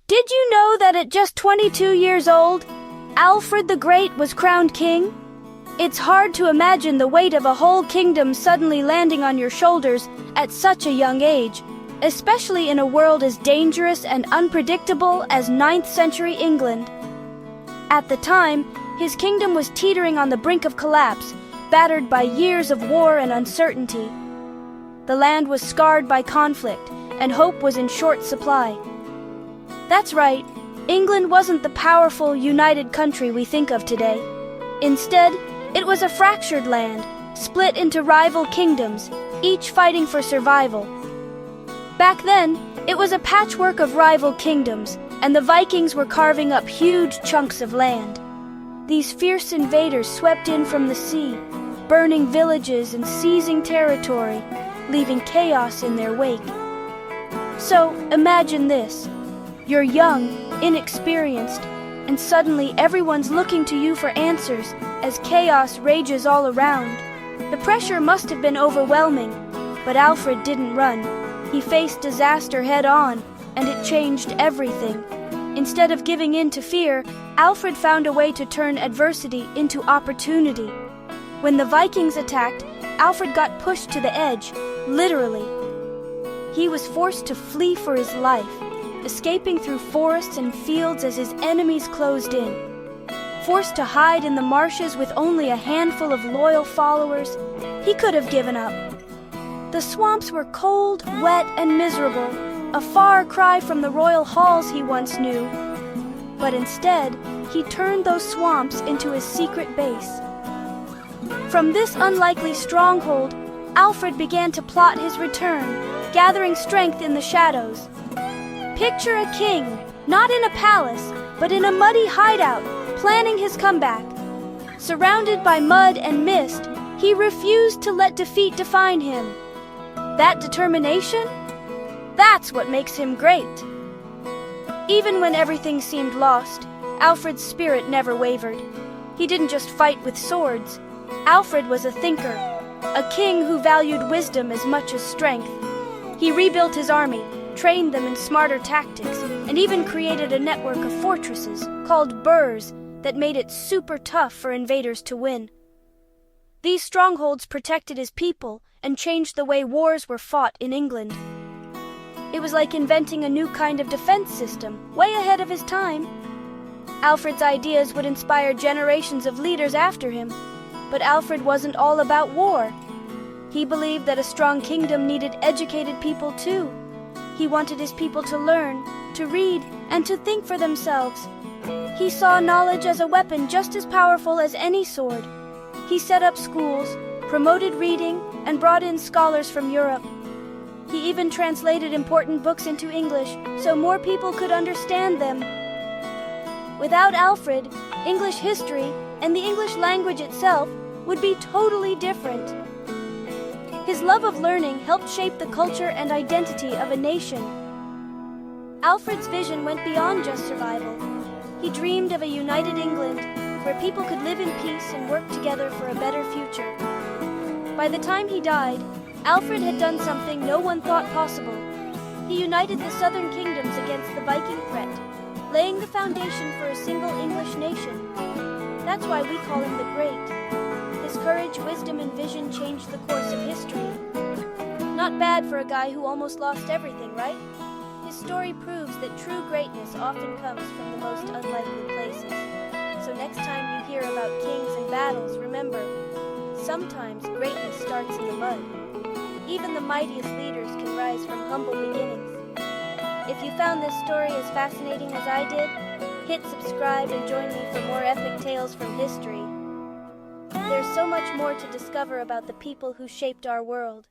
Did you know that at just 22 years old, Alfred the Great was crowned king? It's hard to imagine the weight of a whole kingdom suddenly landing on your shoulders at such a young age, especially in a world as dangerous and unpredictable as 9th century England. At the time, his kingdom was teetering on the brink of collapse, battered by years of war and uncertainty. The land was scarred by conflict, and hope was in short supply. That's right, England wasn't the powerful, united country we think of today. Instead, it was a fractured land, split into rival kingdoms, each fighting for survival. Back then, it was a patchwork of rival kingdoms, and the Vikings were carving up huge chunks of land. These fierce invaders swept in from the sea, burning villages and seizing territory, leaving chaos in their wake. So, imagine this. You're young, inexperienced, and suddenly everyone's looking to you for answers as chaos rages all around. The pressure must have been overwhelming, but Alfred didn't run. He faced disaster head-on, and it changed everything. Instead of giving in to fear, Alfred found a way to turn adversity into opportunity. When the Vikings attacked, Alfred got pushed to the edge, literally. He was forced to flee for his life, escaping through forests and fields as his enemies closed in. Forced to hide in the marshes with only a handful of loyal followers, he could have given up. The swamps were cold, wet, and miserable, a far cry from the royal halls he once knew. But instead, he turned those swamps into his secret base. From this unlikely stronghold, Alfred began to plot his return, gathering strength in the shadows. Picture a king, not in a palace, but in a muddy hideout, planning his comeback. Surrounded by mud and mist, he refused to let defeat define him. That determination? That's what makes him great. Even when everything seemed lost, Alfred's spirit never wavered. He didn't just fight with swords. Alfred was a thinker, a king who valued wisdom as much as strength. He rebuilt his army, trained them in smarter tactics, and even created a network of fortresses called burhs that made it super tough for invaders to win. These strongholds protected his people and changed the way wars were fought in England. It was like inventing a new kind of defense system, way ahead of his time. Alfred's ideas would inspire generations of leaders after him, but Alfred wasn't all about war. He believed that a strong kingdom needed educated people too. He wanted his people to learn, to read, and to think for themselves. He saw knowledge as a weapon just as powerful as any sword. He set up schools, promoted reading, and brought in scholars from Europe. He even translated important books into English so more people could understand them. Without Alfred, English history and the English language itself would be totally different. His love of learning helped shape the culture and identity of a nation. Alfred's vision went beyond just survival. He dreamed of a united England where people could live in peace and work together for a better future. By the time he died, Alfred had done something no one thought possible. He united the southern kingdoms against the Viking threat, laying the foundation for a single English nation. That's why we call him the Great. His courage, wisdom, and vision changed the course of history. Not bad for a guy who almost lost everything, right? His story proves that true greatness often comes from the most unlikely places. So next time you hear about kings and battles, remember, sometimes greatness starts in the mud. Even the mightiest leaders can rise from humble beginnings. If you found this story as fascinating as I did, hit subscribe and join me for more epic tales from history. There's so much more to discover about the people who shaped our world.